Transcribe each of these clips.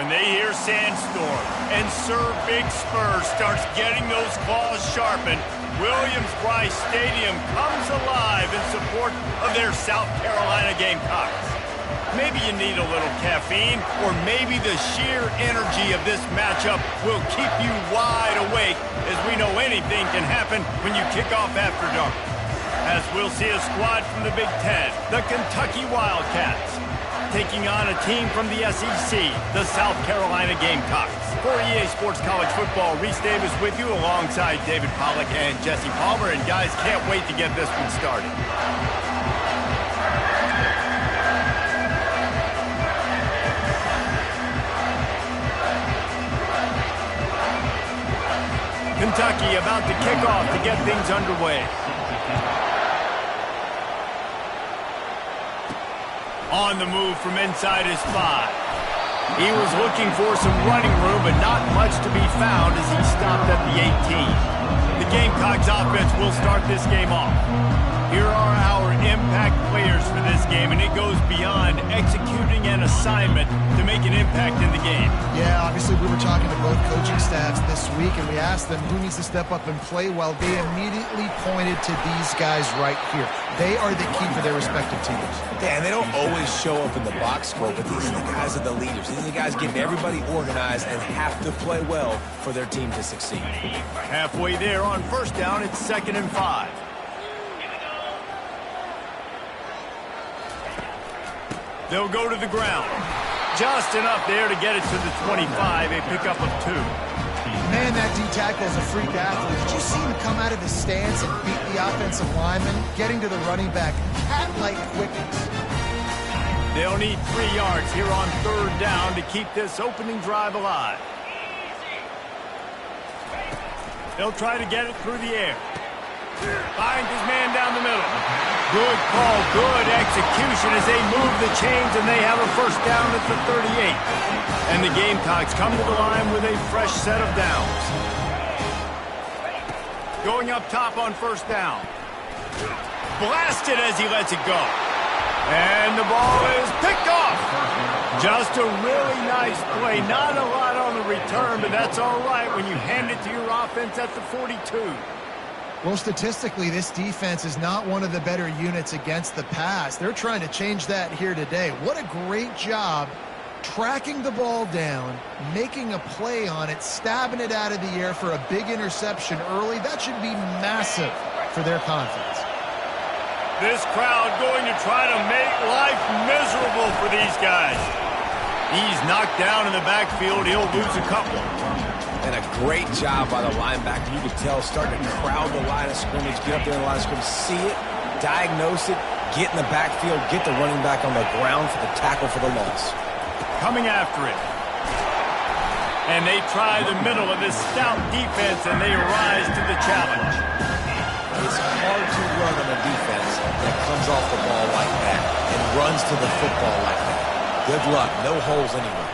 When they hear Sandstorm and Sir Big Spur starts getting those claws sharpened, Williams-Brice Stadium comes alive in support of their South Carolina Gamecocks. Maybe you need a little caffeine, or maybe the sheer energy of this matchup will keep you wide awake, as we know anything can happen when you kick off after dark. As we'll see a squad from the Big Ten, the Kentucky Wildcats, taking on a team from the SEC, the South Carolina Gamecocks. For EA Sports College Football, Reese Davis with you alongside David Pollack and Jesse Palmer. And guys, can't wait to get this one started. Kentucky about to kick off to get things underway. On the move from inside his 5. He was looking for some running room, but not much to be found as he stopped at the 18. The Gamecocks offense will start this game off. Here are our impact players for this game, and it goes beyond executing an assignment to make an impact in the game. Yeah, obviously we were talking to both coaching staffs this week, and we asked them who needs to step up and play well. They immediately pointed to these guys right here. They are the key for their respective teams. Yeah, and they don't always show up in the box score, but these are the guys that are the leaders. These are the guys getting everybody organized and have to play well for their team to succeed. Halfway there on first down, it's 2nd and 5. They'll go to the ground. Just enough there to get it to the 25, a pickup of 2. Man, that D-tackle is a freak athlete. Did you see him come out of his stance and beat the offensive lineman, getting to the running back? Cat-like quickness. They'll need 3 yards here on 3rd down to keep this opening drive alive. They'll try to get it through the air. Finds his man down the middle. Good call, good execution as they move the chains, and they have a first down at the 38. And the Gamecocks come to the line with a fresh set of downs. Going up top on first down. Blasted as he lets it go. And the ball is picked off. Just a really nice play. Not a lot on the return, but that's all right when you hand it to your offense at the 42. Well, statistically, this defense is not one of the better units against the pass. They're trying to change that here today. What a great job tracking the ball down, making a play on it, stabbing it out of the air for a big interception early. That should be massive for their confidence. This crowd going to try to make life miserable for these guys. He's knocked down in the backfield. He'll lose a couple. And a great job by the linebacker. You could tell, starting to crowd the line of scrimmage, get up there in the line of scrimmage, see it, diagnose it, get in the backfield, get the running back on the ground for the tackle for the loss. Coming after it. And they try the middle of this stout defense, and they rise to the challenge. It's hard to run on a defense that comes off the ball like that and runs to the football like that. Good luck. No holes anywhere.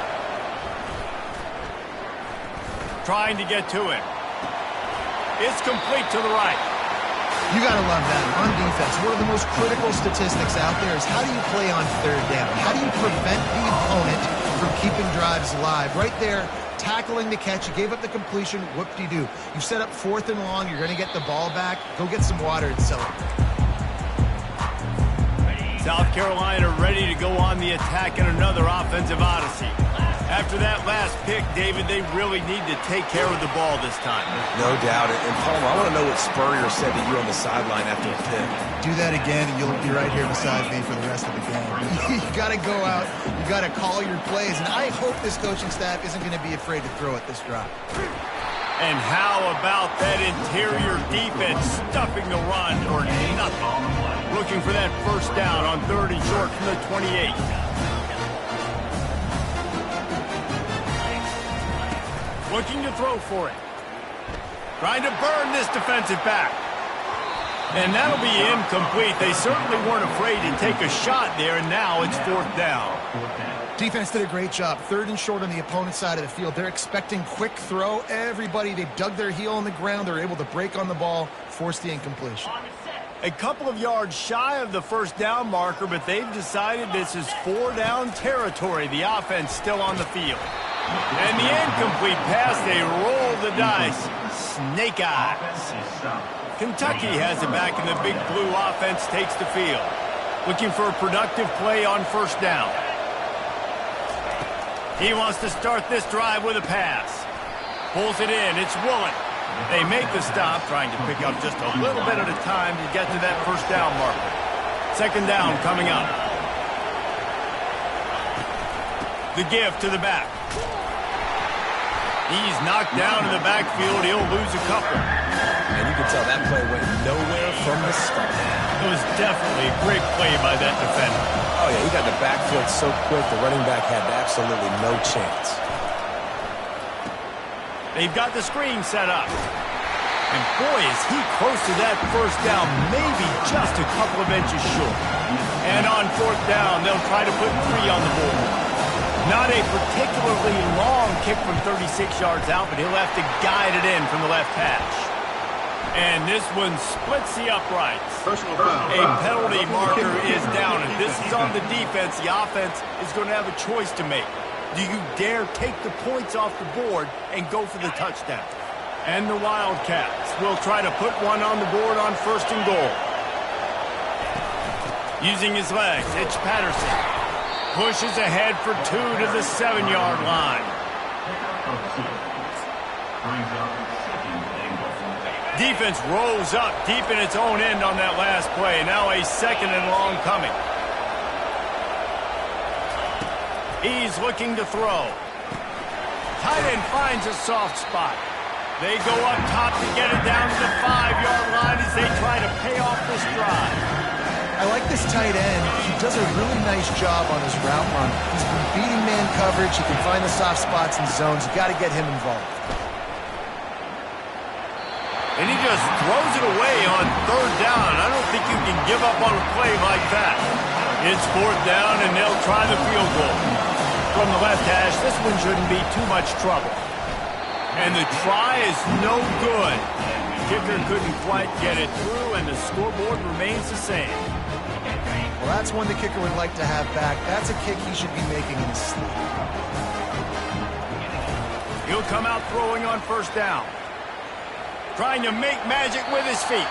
Trying to get to it. It's complete to the right. You got to love that. On defense, one of the most critical statistics out there is how do you play on 3rd down? How do you prevent the opponent from keeping drives alive? Right there, tackling the catch. You gave up the completion. Whoop-de-doo. You set up 4th and long. You're going to get the ball back. Go get some water and celebrate. South Carolina ready to go on the attack in another offensive odyssey. After that last pick, David, they really need to take care of the ball this time. No doubt. And Palmer, I want to know what Spurrier said to you on the sideline after a pick. Do that again, and you'll be right here beside me for the rest of the game. You got to go out. You got to call your plays. And I hope this coaching staff isn't going to be afraid to throw it this drive. And how about that interior defense stuffing the run or nothing? Looking for that first down on 3rd and short from the 28. Looking to throw for it. Trying to burn this defensive back. And that'll be incomplete. They certainly weren't afraid to take a shot there, and now it's 4th down. Defense did a great job. 3rd and short on the opponent's side of the field. They're expecting quick throw. Everybody, they dug their heel on the ground. They're able to break on the ball, force the incompletion. A couple of yards shy of the first down marker, but they've decided this is 4 down territory. The offense still on the field. And the incomplete pass, they roll the dice. Snake eyes. Kentucky has it back, and the Big Blue offense takes the field. Looking for a productive play on first down. He wants to start this drive with a pass. Pulls it in. It's Woolen. They make the stop, trying to pick up just a little bit at a time to get to that first down marker. Second down coming up. The give to the back. He's knocked down in the backfield. He'll lose a couple. And you can tell that play went nowhere from the start. It was definitely a great play by that defender. Oh, yeah, he got the backfield so quick, the running back had absolutely no chance. They've got the screen set up. And boy, is he close to that first down, maybe just a couple of inches short. And on fourth down, they'll try to put 3 on the board. Not a particularly long kick from 36 yards out, but he'll have to guide it in from the left hash. And this one splits the uprights. A penalty marker is down, and this is on the defense. The offense is going to have a choice to make. Do you dare take the points off the board and go for the touchdown? And the Wildcats will try to put one on the board on first and goal. Using his legs, it's Patterson. Pushes ahead for 2 to the 7-yard line. Defense rolls up deep in its own end on that last play. Now a second and long coming. He's looking to throw. Tight end finds a soft spot. They go up top to get it down to the 5-yard line as they try to pay off this drive. I like this tight end. He does a really nice job on his route run. He's been beating man coverage. He can find the soft spots and zones. You got to get him involved. And he just throws it away on third down. I don't think you can give up on a play like that. It's fourth down, and they'll try the field goal. From the left hash, this one shouldn't be too much trouble. And the try is no good. Kicker couldn't quite get it through, and the scoreboard remains the same. Well, that's one the kicker would like to have back. That's a kick he should be making in his sleep. He'll come out throwing on first down. Trying to make magic with his feet.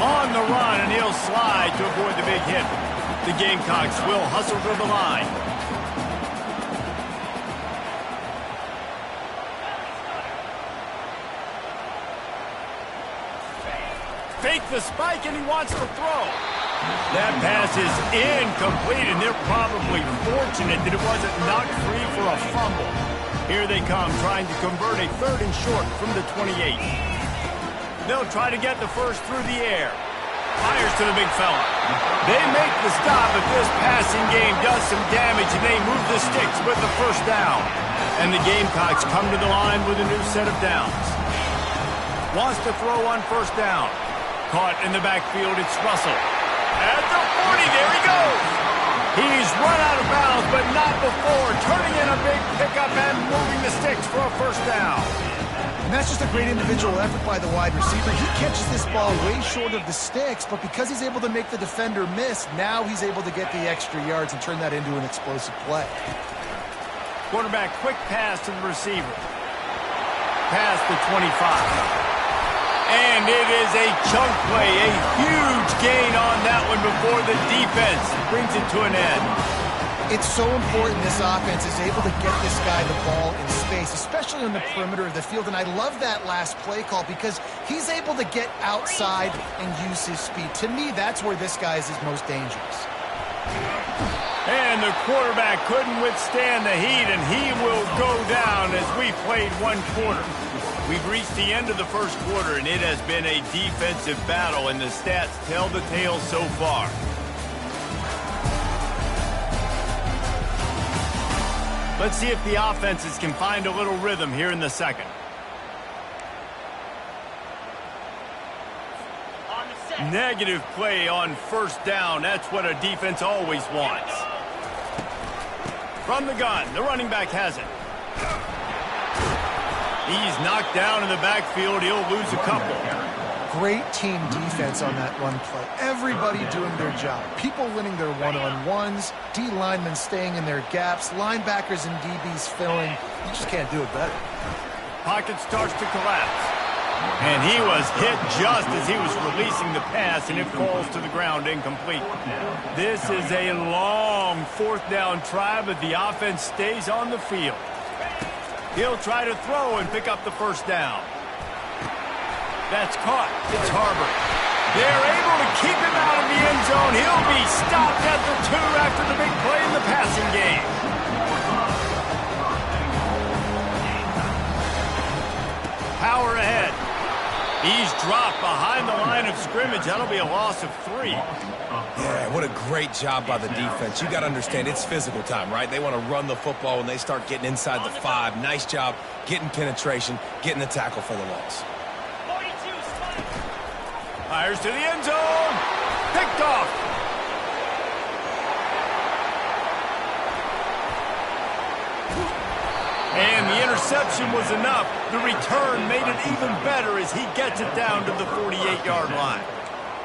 On the run, and he'll slide to avoid the big hit. The Gamecocks will hustle to the line. Fake the spike, and he wants to throw. That pass is incomplete, and they're probably fortunate that it wasn't knocked free for a fumble. Here they come, trying to convert a third and short from the 28. They'll try to get the first through the air. Fires to the big fella. They make the stop, but this passing game does some damage, and they move the sticks with the first down. And the Gamecocks come to the line with a new set of downs. Wants to throw on first down. Caught in the backfield, it's Russell. At the 40, there he goes. He's run out of bounds, but not before. Turning in a big pickup and moving the sticks for a first down. And that's just a great individual effort by the wide receiver. He catches this ball way short of the sticks, but because he's able to make the defender miss, now he's able to get the extra yards and turn that into an explosive play. Quarterback, quick pass to the receiver. Pass to 25. And it is a chunk play, a huge gain on that one before the defense brings it to an end. It's so important this offense is able to get this guy the ball in space, especially on the perimeter of the field. And I love that last play call because he's able to get outside and use his speed. To me, that's where this guy is his most dangerous. And the quarterback couldn't withstand the heat, and he will go down as we played one quarter. We've reached the end of the first quarter, and it has been a defensive battle, and the stats tell the tale so far. Let's see if the offenses can find a little rhythm here in the second. Negative play on first down. That's what a defense always wants. From the gun, the running back has it. He's knocked down in the backfield. He'll lose a couple. Great team defense on that run play. Everybody doing their job. People winning their one-on-ones, D linemen staying in their gaps, linebackers and DBs filling. You just can't do it better. Pocket starts to collapse. And he was hit just as he was releasing the pass, and it falls to the ground incomplete. This is a long fourth down try, but the offense stays on the field. He'll try to throw and pick up the first down. That's caught. It's Harbor. They're able to keep him out of the end zone. He'll be stopped at the 2 after the big play in the passing game. Power ahead. He's dropped behind the line of scrimmage. That'll be a loss of 3. Yeah, what a great job by the defense. You got to understand, it's physical time, right? They want to run the football when they start getting inside the 5. Nice job getting penetration, getting the tackle for the loss. Fires to the end zone. Picked off. And the interception was enough. The return made it even better as he gets it down to the 48-yard line.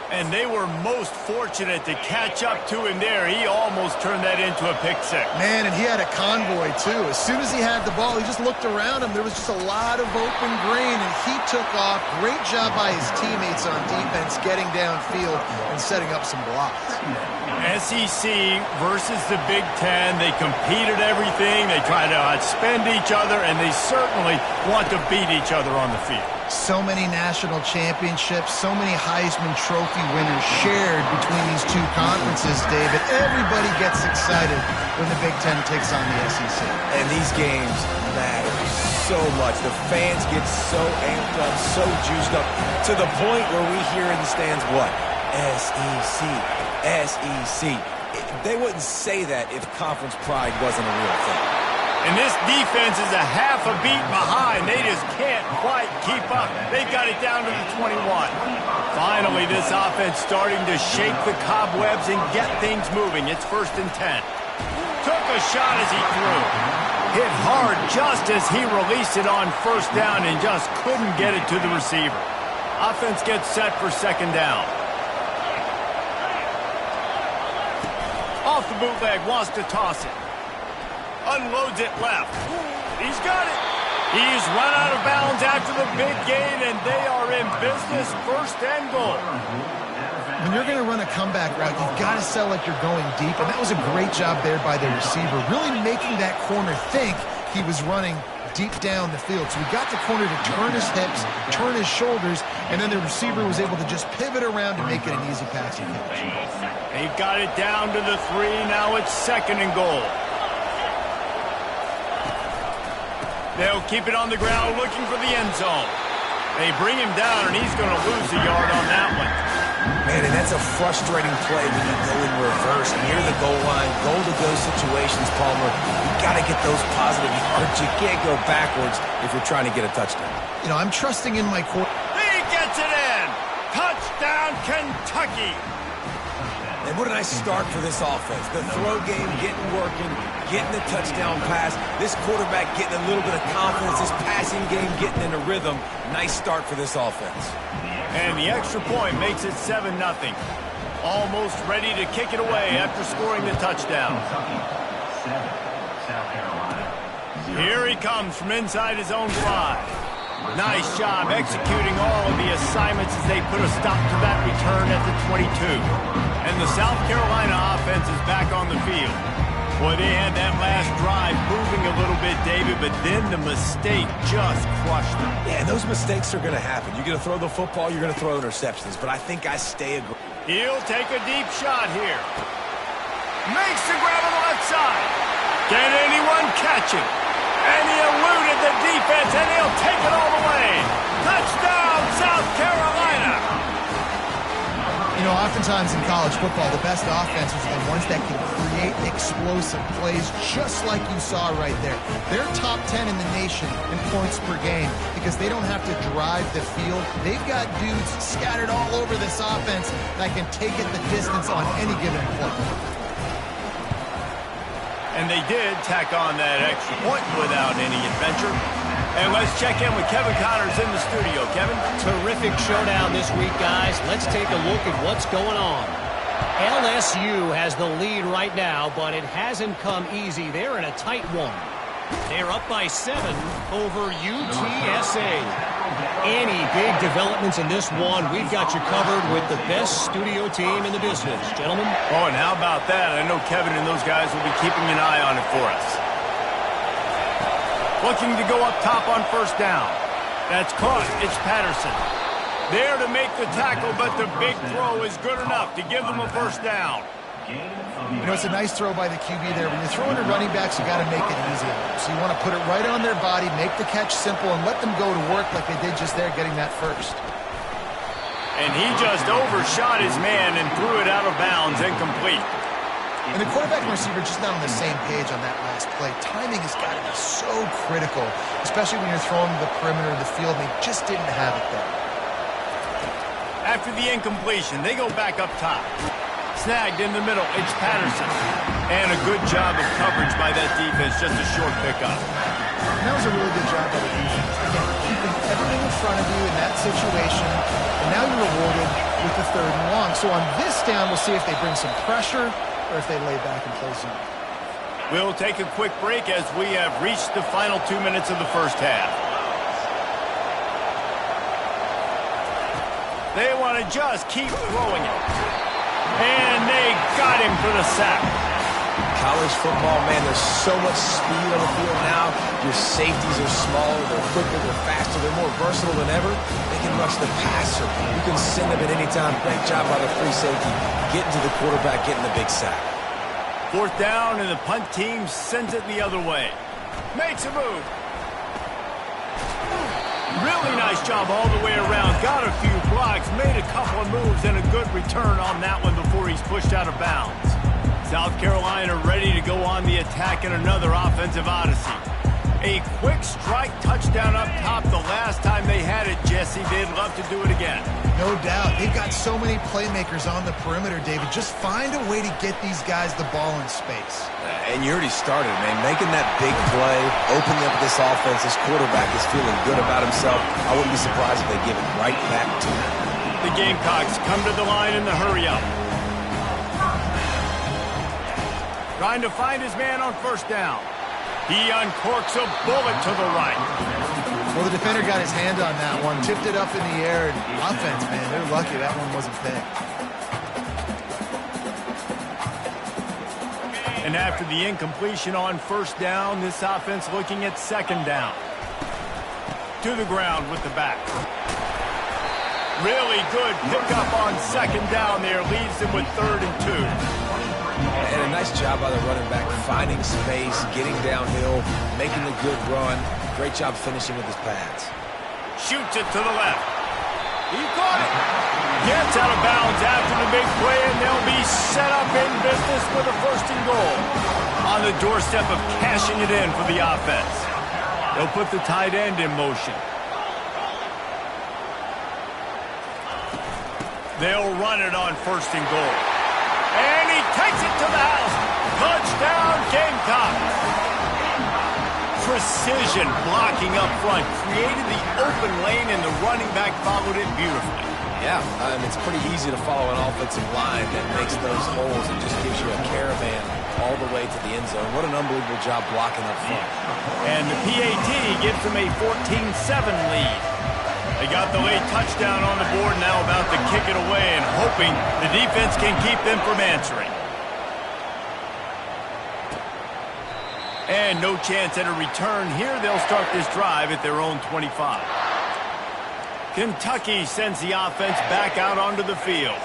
And they were most fortunate to catch up to him there. He almost turned that into a pick six. Man, and he had a convoy, too. As soon as he had the ball, he just looked around him. There was just a lot of open green, and he took off. Great job by his teammates on defense, getting downfield and setting up some blocks. SEC versus the Big Ten. They competed everything. They try to outspend each other, and they certainly want to beat each other on the field. So many national championships, so many Heisman Trophy winners shared between these two conferences, David. Everybody gets excited when the Big Ten takes on the SEC. And these games matter so much. The fans get so amped up, so juiced up, to the point where we hear in the stands, what? SEC, SEC. They wouldn't say that if conference pride wasn't a real thing. And this defense is a half a beat behind. They just can't quite keep up. They've got it down to the 21. Finally, this offense starting to shake the cobwebs and get things moving. It's 1st and 10. Took a shot as he threw. Hit hard just as he released it on 1st down and just couldn't get it to the receiver. Offense gets set for 2nd down. Off the bootleg, wants to toss it. Unloads it left. He's got it. He's run out of bounds after the big gain, and they are in business. 1st and goal. When you're going to run a comeback route, you've got to sell like you're going deep, and that was a great job there by the receiver, really making that corner think he was running deep down the field. So he got the corner to turn his hips, turn his shoulders, and then the receiver was able to just pivot around to make it an easy passing catch. They've got it down to the 3. Now it's 2nd and goal. They'll keep it on the ground looking for the end zone. They bring him down, and he's going to lose a yard on that one. Man, and that's a frustrating play when you go in reverse near the goal line, goal-to-go situations, Palmer. You got to get those positive yards. You can't go backwards if you're trying to get a touchdown. You know, I'm trusting in my core. He gets it in. Touchdown, Kentucky. And what a nice start for this offense. The throw game getting working, getting the touchdown pass. This quarterback getting a little bit of confidence. This passing game getting in a rhythm. Nice start for this offense. And the extra point makes it 7-0. Almost ready to kick it away after scoring the touchdown. Here he comes from inside his own 5. Nice job executing all of the assignments as they put a stop to that return at the 22. And the South Carolina offense is back on the field. Boy, they had that last drive moving a little bit, David, but then the mistake just crushed them. Yeah, those mistakes are going to happen. You're going to throw the football, you're going to throw interceptions, but I think I stay aggressive. He'll take a deep shot here. Makes the grab on the left side. Can anyone catch him? And he eluded the defense, and he'll take it all the way. Touchdown, South Carolina. You know, oftentimes in college football, the best offenses are the ones that can create explosive plays, just like you saw right there. They're top 10 in the nation in points per game because they don't have to drive the field. They've got dudes scattered all over this offense that can take it the distance on any given play. And they did tack on that extra point without any adventure. And let's check in with Kevin Connors in the studio. Kevin? Terrific showdown this week, guys. Let's take a look at what's going on. LSU has the lead right now, but it hasn't come easy. They're in a tight one. They're up by 7 over UTSA. Any big developments in this one, we've got you covered with the best studio team in the business. Gentlemen? Oh, and how about that? I know Kevin and those guys will be keeping an eye on it for us. Looking to go up top on first down. That's caught. It's Patterson. There to make the tackle, but the big throw is good enough to give them a first down. You know, it's a nice throw by the QB there. When you're throwing to running backs, you got to make it easy on them. So you want to put it right on their body, make the catch simple, and let them go to work like they did just there, getting that first. And he just overshot his man and threw it out of bounds, incomplete. And the quarterback and receiver just not on the same page on that last play. Timing has got to be so critical, especially when you're throwing to the perimeter of the field, and they just didn't have it there. After the incompletion, they go back up top. Snagged in the middle, it's Patterson. And a good job of coverage by that defense, just a short pickup. And that was a really good job by the defense. Again, keeping everything in front of you in that situation, and now you're rewarded with the 3rd and long. So on this down, we'll see if they bring some pressure or if they lay back and play zone. We'll take a quick break as we have reached the final 2 minutes of the first half. They want to just keep throwing it. And they got him for the sack. College football, man, there's so much speed on the field now. Your safeties are smaller, they're quicker, they're faster, they're more versatile than ever. They can rush the passer. You can send them at any time. Great job by the free safety. Getting to the quarterback, getting the big sack. 4th down, and the punt team sends it the other way. Makes a move. Really nice job all the way around. Got a few blocks, made a couple of moves, and a good return on that one before he's pushed out of bounds. South Carolina ready to go on the attack in another offensive odyssey. A quick strike touchdown up top the last time they had it, Jesse. They'd love to do it again. No doubt. They've got so many playmakers on the perimeter, David. Just find a way to get these guys the ball in space. And you already started, man. Making that big play, opening up this offense. This quarterback is feeling good about himself. I wouldn't be surprised if they give it right back to him. The Gamecocks come to the line in the hurry-up. Trying to find his man on first down. He uncorks a bullet to the right. Well, the defender got his hand on that one, tipped it up in the air, and offense, man, they're lucky that one wasn't picked. And after the incompletion on first down, this offense looking at 2nd down. To the ground with the back. Really good pickup on 2nd down there. Leaves them with 3rd and 2. And a nice job by the running back, finding space, getting downhill, making a good run. Great job finishing with his pads. Shoots it to the left. He caught it. Gets out of bounds after the big play, and they'll be set up in business with a 1st and goal. On the doorstep of cashing it in for the offense. They'll put the tight end in motion. They'll run it on 1st and goal. And he takes it to the house. Touchdown, Gamecocks. Precision blocking up front. Created the open lane, and the running back followed it beautifully. Yeah, it's pretty easy to follow an offensive line that makes those holes and just gives you a caravan all the way to the end zone. What an unbelievable job blocking up front. And the PAT gives them a 14-7 lead. They got the late touchdown on the board, now about to kick it away and hoping the defense can keep them from answering. And no chance at a return here. They'll start this drive at their own 25. Kentucky sends the offense back out onto the field.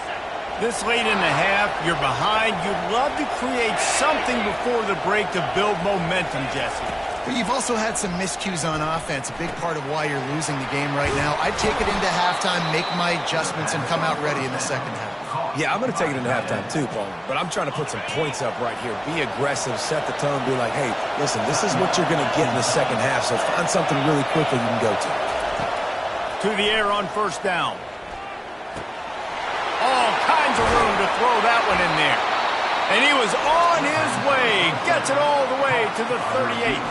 This late in the half, you're behind. You'd love to create something before the break to build momentum, Jesse. But you've also had some miscues on offense, a big part of why you're losing the game right now. I'd take it into halftime, make my adjustments, and come out ready in the 2nd half. Yeah, I'm going to take it into halftime too, Paul. But I'm trying to put some points up right here. Be aggressive, set the tone, be like, hey, listen, this is what you're going to get in the 2nd half, so find something really quickly you can go to. To the air on 1st down. All kinds of room to throw that one in there. And he was on his way. Gets it all the way to the 38.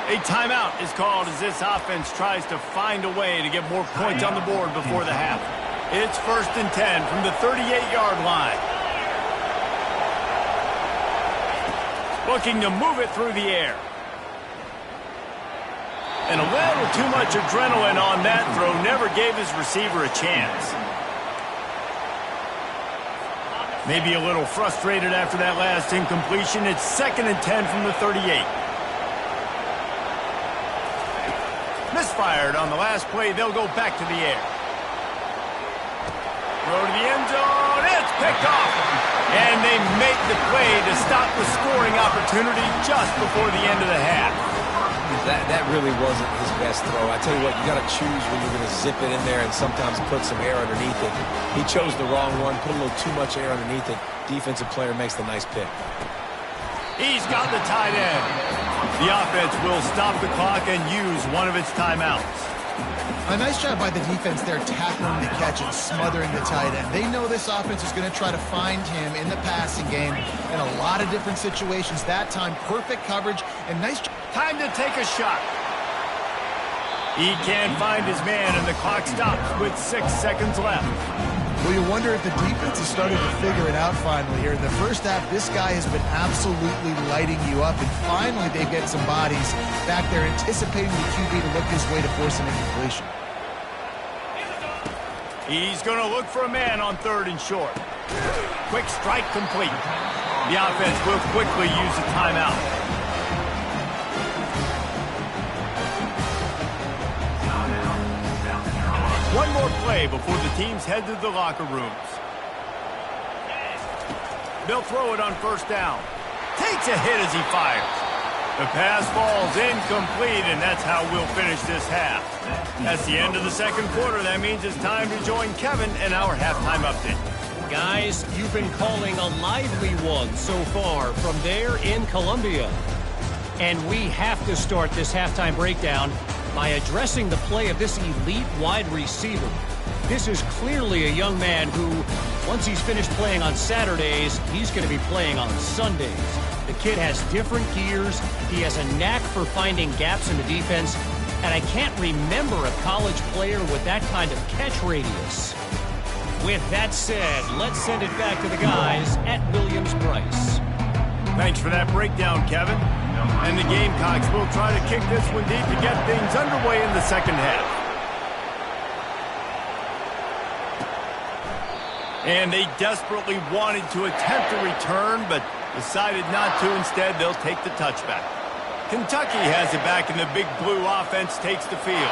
A timeout is called as this offense tries to find a way to get more points on the board before the half. It's 1st and 10 from the 38-yard line. Looking to move it through the air. And a little too much adrenaline on that throw never gave his receiver a chance. Maybe a little frustrated after that last incompletion. It's 2nd and 10 from the 38. Misfired on the last play. They'll go back to the air. Throw to the end zone. It's picked off. And they make the play to stop the scoring opportunity just before the end of the half. That really wasn't his best throw. I tell you what, you got to choose when you're going to zip it in there and sometimes put some air underneath it. He chose the wrong one, put a little too much air underneath it. Defensive player makes the nice pick. He's got the tight end. The offense will stop the clock and use one of its timeouts. A nice job by the defense there, tackling the catch and smothering the tight end. They know this offense is going to try to find him in the passing game in a lot of different situations. That time, perfect coverage and nice. Time to take a shot. He can't find his man, and the clock stops with 6 seconds left. Well, you wonder if the defense is starting to figure it out finally here. In the first half, this guy has been absolutely lighting you up, and finally they get some bodies back there anticipating the QB to look his way to force an incompletion. He's going to look for a man on 3rd and short. Quick strike complete. The offense will quickly use a timeout. One more play before the teams head to the locker rooms. They'll throw it on 1st down. Takes a hit as he fires. The pass falls incomplete, and that's how we'll finish this half. That's the end of the 2nd quarter. That means it's time to join Kevin in our halftime update. Guys, you've been calling a lively one so far from there in Columbia. And we have to start this halftime breakdown by addressing the play of this elite wide receiver. This is clearly a young man who, once he's finished playing on Saturdays, he's going to be playing on Sundays. The kid has different gears. He has a knack for finding gaps in the defense. And I can't remember a college player with that kind of catch radius. With that said, let's send it back to the guys at Williams-Brice. Thanks for that breakdown, Kevin. And the Gamecocks will try to kick this one deep to get things underway in the 2nd half. And they desperately wanted to attempt a return, but decided not to. Instead, they'll take the touchback. Kentucky has it back, and the Big Blue offense takes the field.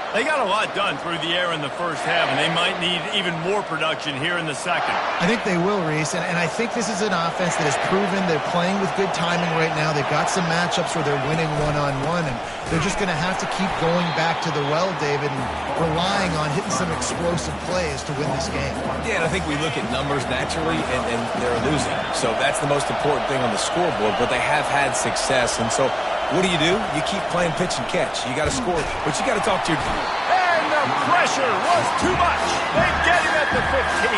They got a lot done through the air in the 1st half, and they might need even more production here in the 2nd. I think they will, Reese, and I think this is an offense that has proven they're playing with good timing right now. They've got some matchups where they're winning one-on-one, and they're just going to have to keep going back to the well, David, and relying on hitting some explosive plays to win this game. Yeah, and I think we look at numbers naturally, and they're losing. So that's the most important thing on the scoreboard, but they have had success, and so what do? You keep playing pitch and catch. You got to score, but you got to talk to your team. And the pressure was too much. They get him at the 15.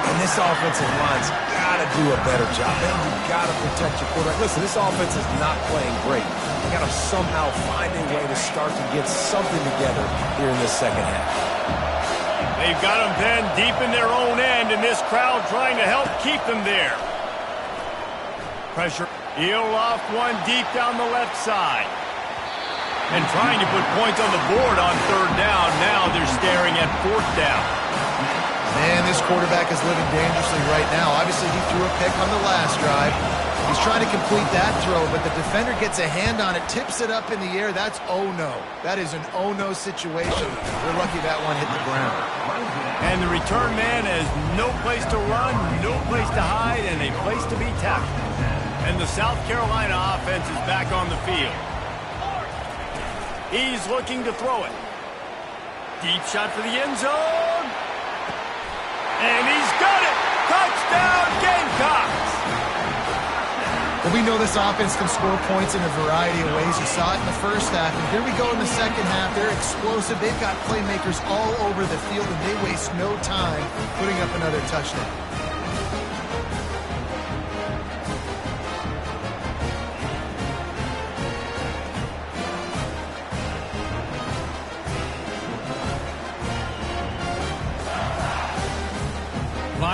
And this offensive line's got to do a better job. You got to protect your quarterback. Listen, this offense is not playing great. You got to somehow find a way to start to get something together here in this 2nd half. They've got them then deep in their own end, and this crowd trying to help keep them there. Pressure. He'll loft one deep down the left side. And trying to put points on the board on 3rd down. Now they're staring at 4th down. Man, this quarterback is living dangerously right now. Obviously, he threw a pick on the last drive. He's trying to complete that throw, but the defender gets a hand on it, tips it up in the air. That's oh-no. That is an oh-no situation. They're lucky that one hit the ground. And the return man has no place to run, no place to hide, and a place to be tackled. And the South Carolina offense is back on the field. He's looking to throw it. Deep shot for the end zone. And he's got it. Touchdown, Gamecocks. Well, we know this offense can score points in a variety of ways. You saw it in the 1st half, and here we go in the 2nd half. They're explosive. They've got playmakers all over the field, and they waste no time putting up another touchdown.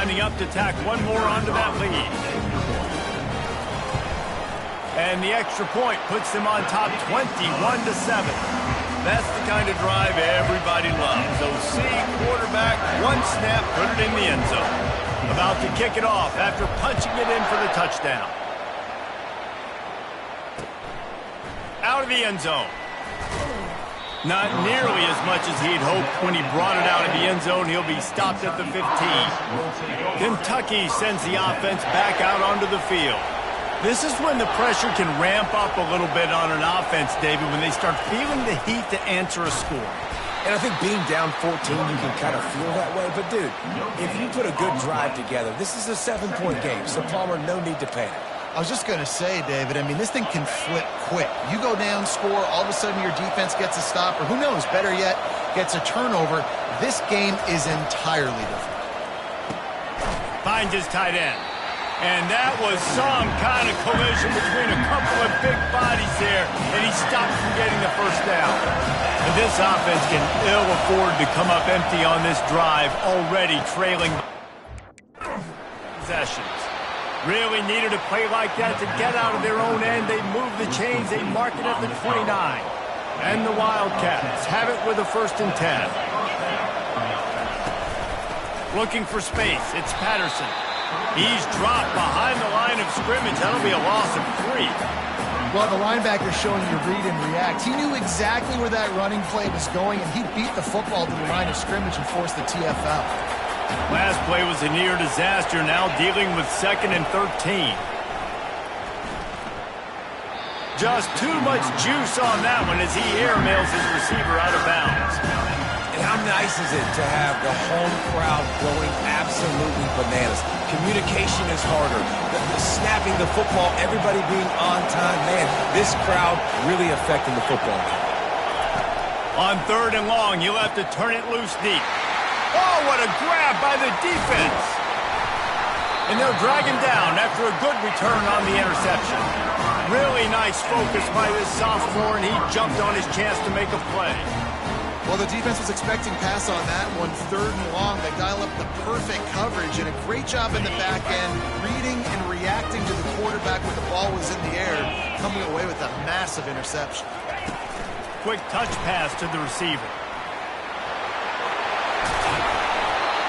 Lining up to tack one more onto that lead. And the extra point puts them on top 21-7. That's the kind of drive everybody loves. OC quarterback, one snap, put it in the end zone. About to kick it off after punching it in for the touchdown. Out of the end zone. Not nearly as much as he'd hoped when he brought it out of the end zone. He'll be stopped at the 15. Kentucky sends the offense back out onto the field. This is when the pressure can ramp up a little bit on an offense, David, when they start feeling the heat to answer a score. And I think being down 14, you can kind of feel that way. But, dude, if you put a good drive together, this is a 7-point game. So, Palmer, no need to panic. I was just going to say, David, I mean, this thing can flip quick. You go down, score, all of a sudden your defense gets a stop, or who knows, better yet, gets a turnover. This game is entirely different. Finds his tight end. And that was some kind of collision between a couple of big bodies there, and he stopped from getting the first down. And this offense can ill afford to come up empty on this drive, already trailing possessions. Really needed a play like that to get out of their own end. They move the chains. They mark it at the 29. And the Wildcats have it with a 1st and 10. Looking for space. It's Patterson. He's dropped behind the line of scrimmage. That'll be a loss of 3. Well, the linebacker's showing you read and react. He knew exactly where that running play was going, and he beat the football to the line of scrimmage and forced the TFL. Last play was a near disaster, now dealing with 2nd and 13. Just too much juice on that one as he airmails his receiver out of bounds. And how nice is it to have the home crowd going absolutely bananas? Communication is harder. The snapping the football, everybody being on time. Man, this crowd really affecting the football game. On 3rd and long, you'll have to turn it loose deep. Oh, what a grab by the defense. And they'll drag him down after a good return on the interception. Really nice focus by this sophomore, and he jumped on his chance to make a play. Well, the defense was expecting pass on that one. 3rd and long, they dial up the perfect coverage, and a great job in the back end, reading and reacting to the quarterback when the ball was in the air, coming away with a massive interception. Quick touch pass to the receiver.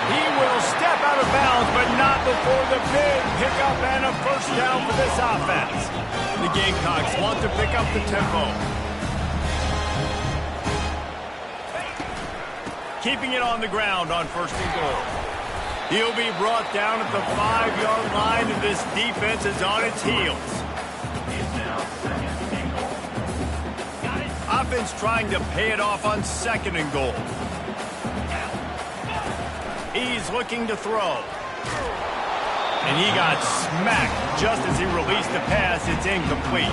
He will step out of bounds, but not before the big pickup and a 1st down for this offense. The Gamecocks want to pick up the tempo. Keeping it on the ground on 1st and goal. He'll be brought down at the 5-yard line, and this defense is on its heels. Offense trying to pay it off on 2nd and goal. He's looking to throw. And he got smacked just as he released the pass. It's incomplete.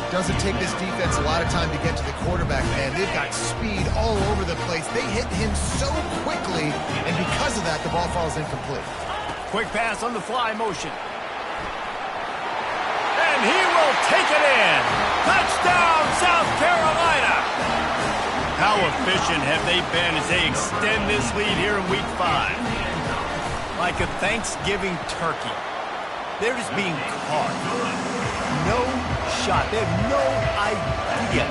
Doesn't take this defense a lot of time to get to the quarterback, man. They've got speed all over the place. They hit him so quickly, and because of that, the ball falls incomplete. Quick pass on the fly motion. And he will take it in. Touchdown, South Carolina. How efficient have they been as they extend this lead here in Week 5? Like a Thanksgiving turkey. They're just being caught. No shot. They have no idea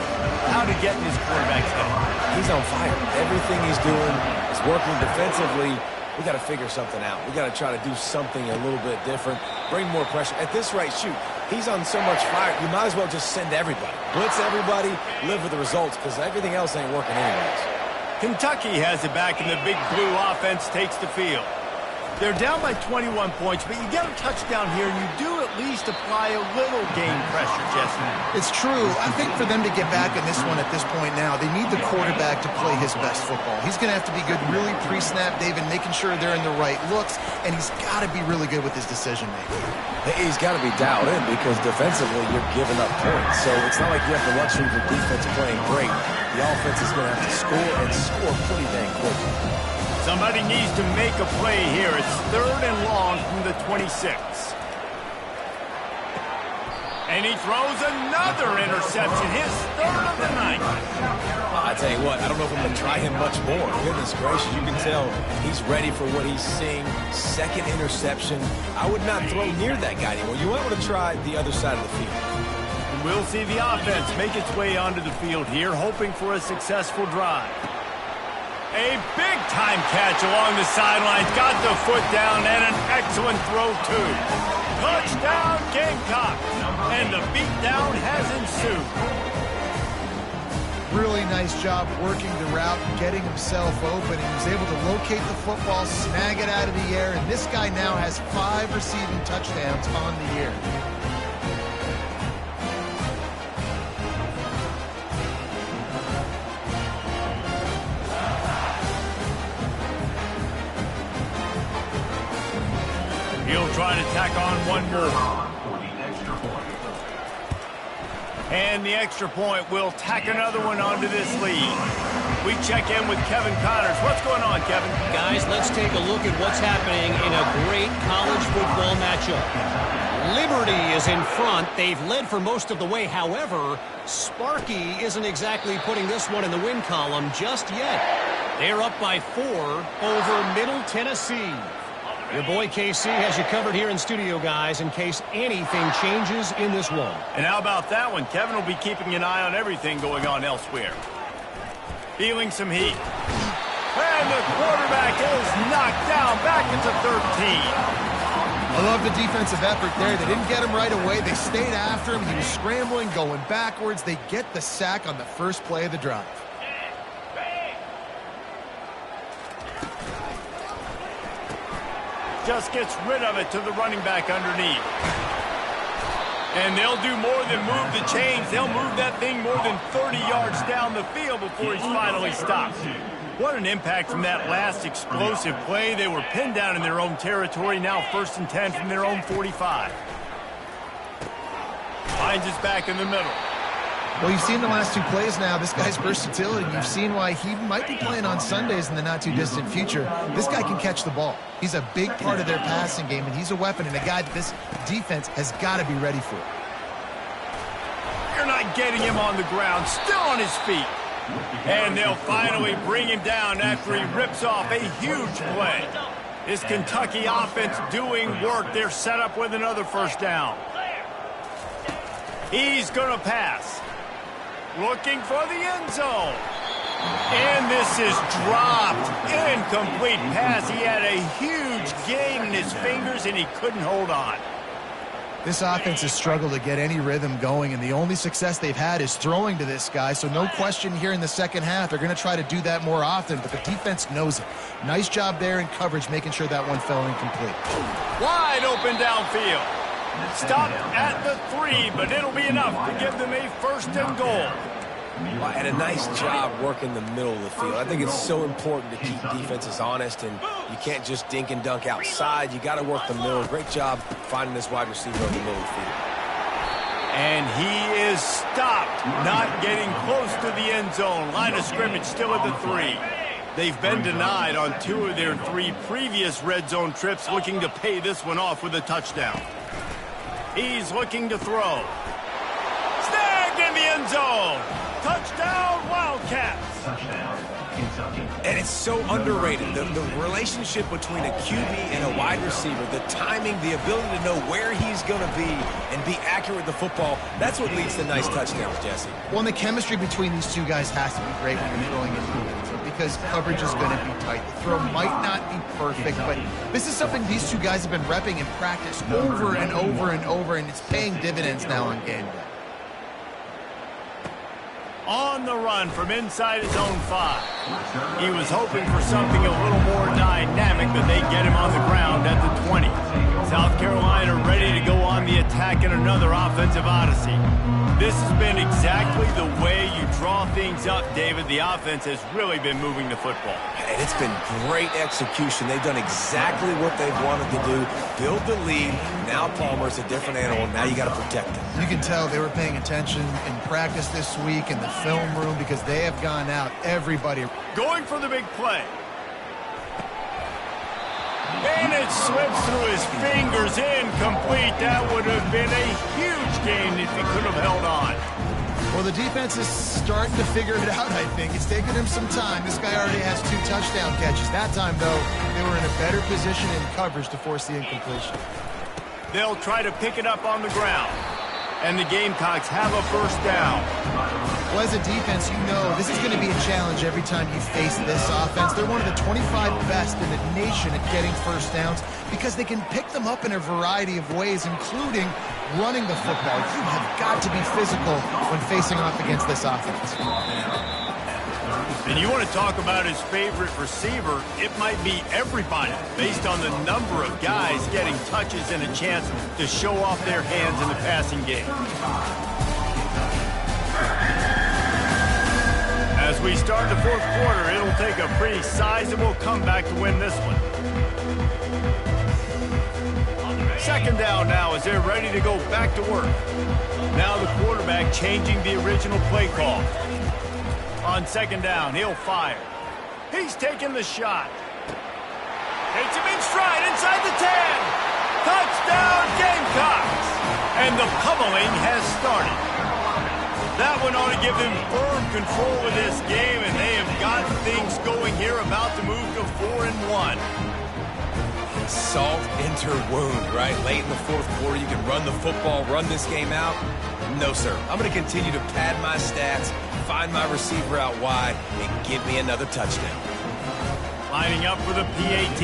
how to get in his quarterback's head. He's on fire. Everything he's doing is working defensively. We got to figure something out. We got to try to do something a little bit different. Bring more pressure. At this rate, shoot, he's on so much fire, you might as well just send everybody. Blitz everybody, live with the results, because everything else ain't working anyways. Kentucky has it back, and the big blue offense takes the field. They're down by 21 points, but you get a touchdown here, and you do at least apply a little game pressure, Jesse. It's true. I think for them to get back in this one at this point now, they need the quarterback to play his best football. He's going to have to be good really pre-snap, David, making sure they're in the right looks, and he's got to be really good with his decision-making. He's got to be dialed in because defensively you're giving up points. So it's not like you have the luxury of the defense playing great. The offense is going to have to score and score pretty dang quickly. Somebody needs to make a play here. It's 3rd and long from the 26. And he throws another interception, his 3rd of the night. I I tell you what, I don't know if I'm going to try him much more. Goodness gracious, you can tell he's ready for what he's seeing. Second interception. I would not throw near that guy anymore. You might want to try the other side of the field. We'll see the offense make its way onto the field here, hoping for a successful drive. A big-time catch along the sidelines. Got the foot down and an excellent throw, too. Touchdown, Gamecock. And the beatdown has ensued. Really nice job working the route and getting himself open. He was able to locate the football, snag it out of the air, and this guy now has 5 receiving touchdowns on the year. He'll try to tack on one more. And the extra point will tack another one onto this lead. We check in with Kevin Connors. What's going on, Kevin? Guys, let's take a look at what's happening in a great college football matchup. Liberty is in front. They've led for most of the way. However, Sparky isn't exactly putting this one in the win column just yet. They're up by 4 over Middle Tennessee. Your boy KC has you covered here in studio, guys, in case anything changes in this one. And how about that one? Kevin will be keeping an eye on everything going on elsewhere. Feeling some heat. And the quarterback is knocked down back into 13. I love the defensive effort there. They didn't get him right away. They stayed after him. He was scrambling, going backwards. They get the sack on the first play of the drive. Just gets rid of it to the running back underneath. And they'll do more than move the chains. They'll move that thing more than 30 yards down the field before he's finally stopped. What an impact from that last explosive play. They were pinned down in their own territory. Now 1st and 10 from their own 45. Finds us back in the middle. Well, you've seen the last 2 plays now. This guy's versatility. You've seen why he might be playing on Sundays in the not-too-distant future. This guy can catch the ball. He's a big part of their passing game, and he's a weapon and a guy that this defense has got to be ready for. You're not getting him on the ground. Still on his feet. And they'll finally bring him down after he rips off a huge play. This Kentucky offense doing work. They're set up with another first down. He's going to pass. Looking for the end zone. And this is dropped. Incomplete pass. He had a huge gain in his fingers, and he couldn't hold on. This offense has struggled to get any rhythm going, and the only success they've had is throwing to this guy. So no question here in the second half, they're going to try to do that more often, but the defense knows it. Nice job there in coverage, making sure that one fell incomplete. Wide open downfield. Stopped at the 3, but it'll be enough to give them a 1st and goal. Well, and a nice job working the middle of the field. I think it's so important to keep defenses honest, and you can't just dink and dunk outside. You got to work the middle. Great job finding this wide receiver in the middle of the field. And he is stopped, not getting close to the end zone. Line of scrimmage still at the 3. They've been denied on 2 of their 3 previous red zone trips, looking to pay this one off with a touchdown. He's looking to throw. Snagged in the end zone. Touchdown, Wildcats. Touchdown, Kentucky. And it's so underrated. The relationship between a QB and a wide receiver, the timing, the ability to know where he's going to be and be accurate with the football, that's what leads to nice touchdowns, Jesse. Well, and the chemistry between these 2 guys has to be great when you're throwing it because coverage is going to be tight. The throw might not be perfect, but this is something these 2 guys have been repping in practice over and over and over, and it's paying dividends now on game day. On the run from inside his own 5. He was hoping for something a little more dynamic, but they get him on the ground at the 20. South Carolina ready to go on the attack in another offensive odyssey. This has been exactly the way you draw things up, David. The offense has really been moving the football. And it's been great execution. They've done exactly what they've wanted to do. Build the lead. Now Palmer's a different animal. Now you got to protect him. You can tell they were paying attention in practice this week in the film room because they have gone out. Everybody going for the big play. And it slips through his fingers, incomplete. That would have been a huge gain if he could have held on. Well, the defense is starting to figure it out, I think. It's taken him some time. This guy already has 2 touchdown catches. That time, though, they were in a better position in coverage to force the incompletion. They'll try to pick it up on the ground. And the Gamecocks have a first down. Well, as a defense, you know this is going to be a challenge every time you face this offense. They're one of the 25 best in the nation at getting first downs because they can pick them up in a variety of ways, including running the football. You have got to be physical when facing off against this offense. And you want to talk about his favorite receiver, it might be everybody, based on the number of guys getting touches and a chance to show off their hands in the passing game. As we start the fourth quarter, it'll take a pretty sizable comeback to win this one. Second down now as they're ready to go back to work. Now the quarterback changing the original play call. On second down, he'll fire. He's taking the shot. Takes him in stride inside the 10. Touchdown, Gamecocks! And the pummeling has started. That one ought to give them firm control of this game, and they have got things going here, about to move to 4-1. Salt enter wound, right? Late in the fourth quarter, you can run the football, run this game out. No, sir. I'm going to continue to pad my stats, find my receiver out wide, and give me another touchdown. Lining up for the PAT.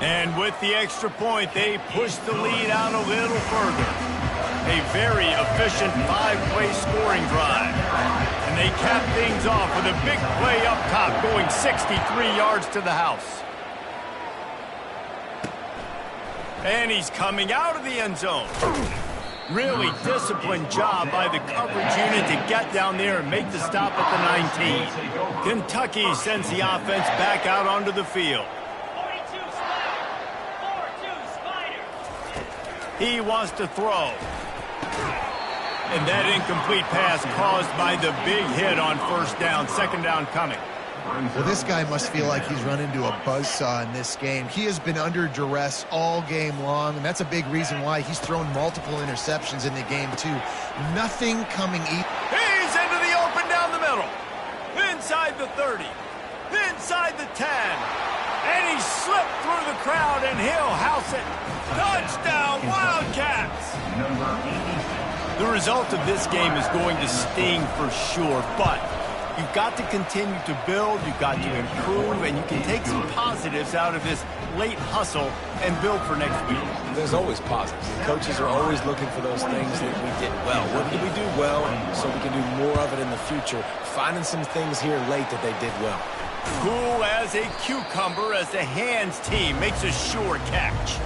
And with the extra point, they push the lead out a little further. A very efficient 5-play scoring drive. And they cap things off with a big play up top, going 63 yards to the house. And he's coming out of the end zone. Really disciplined job by the coverage unit to get down there and make the stop at the 19. Kentucky sends the offense back out onto the field. He wants to throw. And that incomplete pass caused by the big hit on first down. Second down coming. Well, this guy must feel like he's run into a buzzsaw in this game. He has been under duress all game long, and that's a big reason why he's thrown multiple interceptions in the game, too. Nothing coming easy. He's into the open down the middle. Inside the 30. Inside the 10. And he slipped through the crowd, and he'll house it. Touchdown, Wildcats! The result of this game is going to sting for sure, but you've got to continue to build, you've got to improve, and you can take some positives out of this late hustle and build for next week. There's always positives. Coaches are always looking for those things that we did well. What did we do well so we can do more of it in the future? Finding some things here late that they did well. Cool as a cucumber as the hands team makes a sure catch.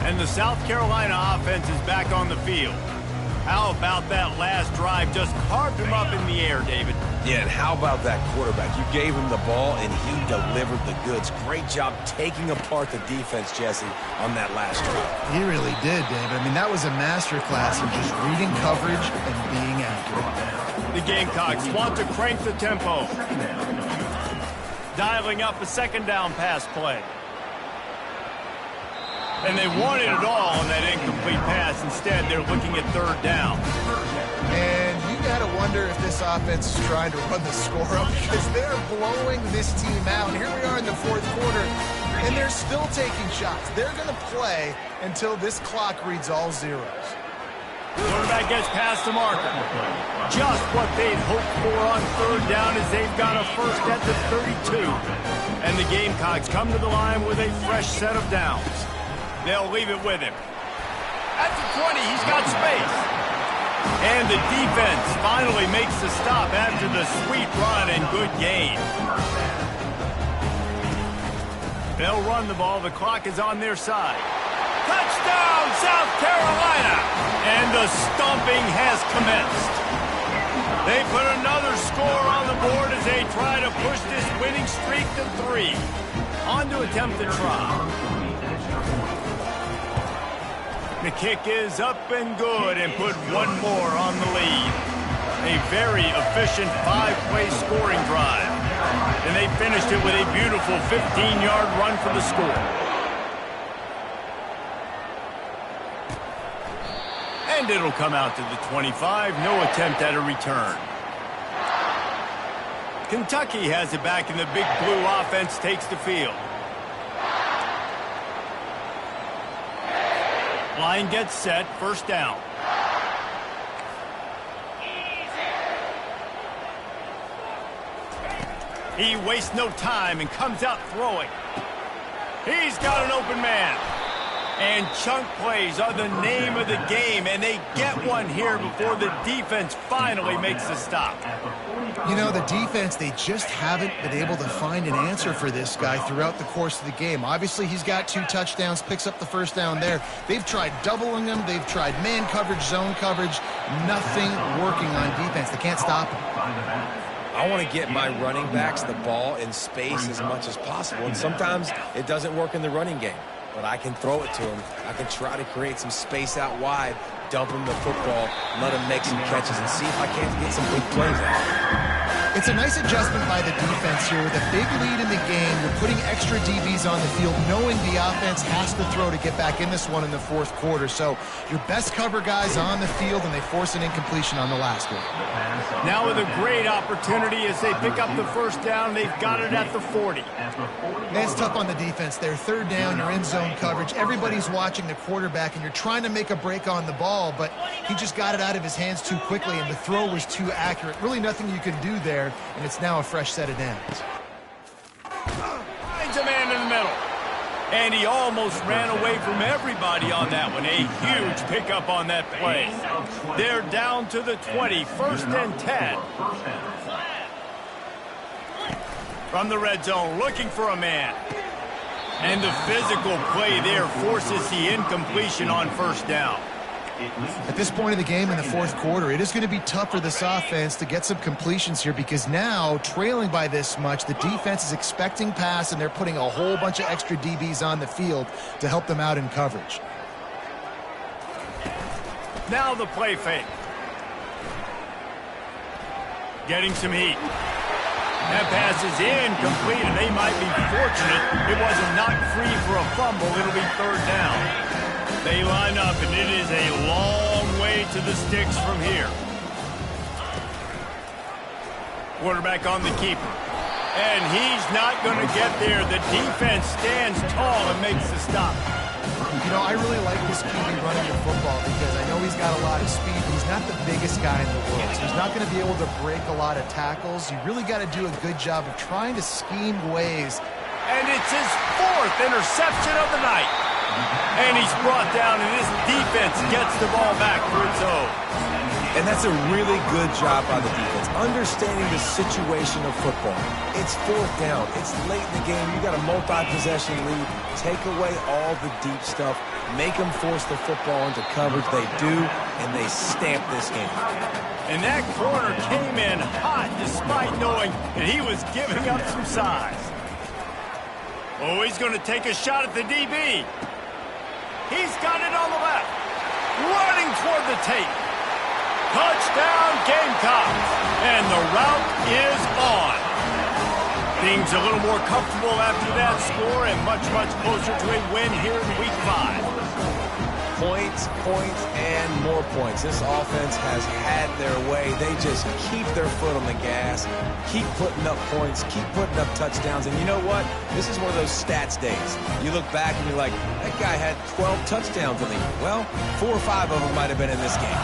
And the South Carolina offense is back on the field. How about that last drive? Just carved him up in the air, David. Yeah, and how about that quarterback? You gave him the ball, and he delivered the goods. Great job taking apart the defense, Jesse, on that last drive. He really did, David. I mean, that was a masterclass in just reading coverage and being accurate. The Gamecocks want to crank the tempo. Dialing up a second down pass play. And they wanted it all on that incomplete pass. Instead, they're looking at third down. And you got to wonder if this offense is trying to run the score up because they're blowing this team out. Here we are in the fourth quarter, and they're still taking shots. They're going to play until this clock reads all zeros. Quarterback gets past the marker. Just what they'd hoped for on third down as they've got a first at the 32. And the Gamecocks come to the line with a fresh set of downs. They'll leave it with him. At the 20, he's got space. And the defense finally makes the stop after the sweet run and good gain. They'll run the ball. The clock is on their side. Touchdown, South Carolina! And the stomping has commenced. They put another score on the board as they try to push this winning streak to 3. On to attempt the try. The kick is up and good and put one more on the lead. A very efficient 5-play scoring drive. And they finished it with a beautiful 15-yard run for the score. And it'll come out to the 25. No attempt at a return. Kentucky has it back, and the big blue offense takes the field. Line gets set. First down. He wastes no time and comes out throwing. He's got an open man. And chunk plays are the name of the game, and they get one here before the defense finally makes the stop. You know, the defense, they just haven't been able to find an answer for this guy throughout the course of the game. Obviously, he's got 2 touchdowns, picks up the first down there. They've tried doubling him. They've tried man coverage, zone coverage. Nothing working on defense. They can't stop him. I want to get my running backs the ball in space as much as possible, and sometimes it doesn't work in the running game. But I can throw it to him. I can try to create some space out wide, dump him the football, let him make some catches, and see if I can't get some big plays out. It's a nice adjustment by the defense here. With a big lead in the game, you're putting extra DBs on the field, knowing the offense has to throw to get back in this one in the fourth quarter. So your best cover guys on the field, and they force an incompletion on the last one. Now with a great opportunity as they pick up the first down, they've got it at the 40. It's tough on the defense there. Third down, you're in zone coverage. Everybody's watching the quarterback, and you're trying to make a break on the ball, but he just got it out of his hands too quickly, and the throw was too accurate. Really nothing you can do there, and it's now a fresh set of downs. Finds a man in the middle. And he almost ran away from everybody on that one. A huge pickup on that play. They're down to the 20, first and 10. From the red zone, looking for a man. And the physical play there forces the incompletion on first down. At this point in the game in the fourth quarter, it is going to be tough for this offense to get some completions here, because now, trailing by this much, the defense is expecting pass, and they're putting a whole bunch of extra DBs on the field to help them out in coverage. Now the play fake. Getting some heat. That pass is incomplete, and they might be fortunate it wasn't knocked free for a fumble. It'll be third down. They line up, and it is a long way to the sticks from here. Quarterback on the keeper. And he's not going to get there. The defense stands tall and makes the stop. You know, I really like this QB running the football, because I know he's got a lot of speed, but he's not the biggest guy in the world. So he's not going to be able to break a lot of tackles. You really got to do a good job of trying to scheme ways. And it's his 4th interception of the night. And he's brought down, and this defense gets the ball back for its own. And that's a really good job by the defense, understanding the situation of football. It's fourth down. It's late in the game. You got a multi-possession lead. Take away all the deep stuff. Make them force the football into coverage. They do, and they stamp this game. And that corner came in hot despite knowing that he was giving up some size. Oh, he's going to take a shot at the DB. He's got it on the left. Running toward the tape. Touchdown, Gamecocks. And the route is on. Things a little more comfortable after that score, and much, much closer to a win here in Week 5. Points, points, and more points. This offense has had their way. They just keep their foot on the gas, keep putting up points, keep putting up touchdowns. And you know what? This is one of those stats days. You look back and you're like, that guy had 12 touchdowns in the year. Well, 4 or 5 of them might have been in this game.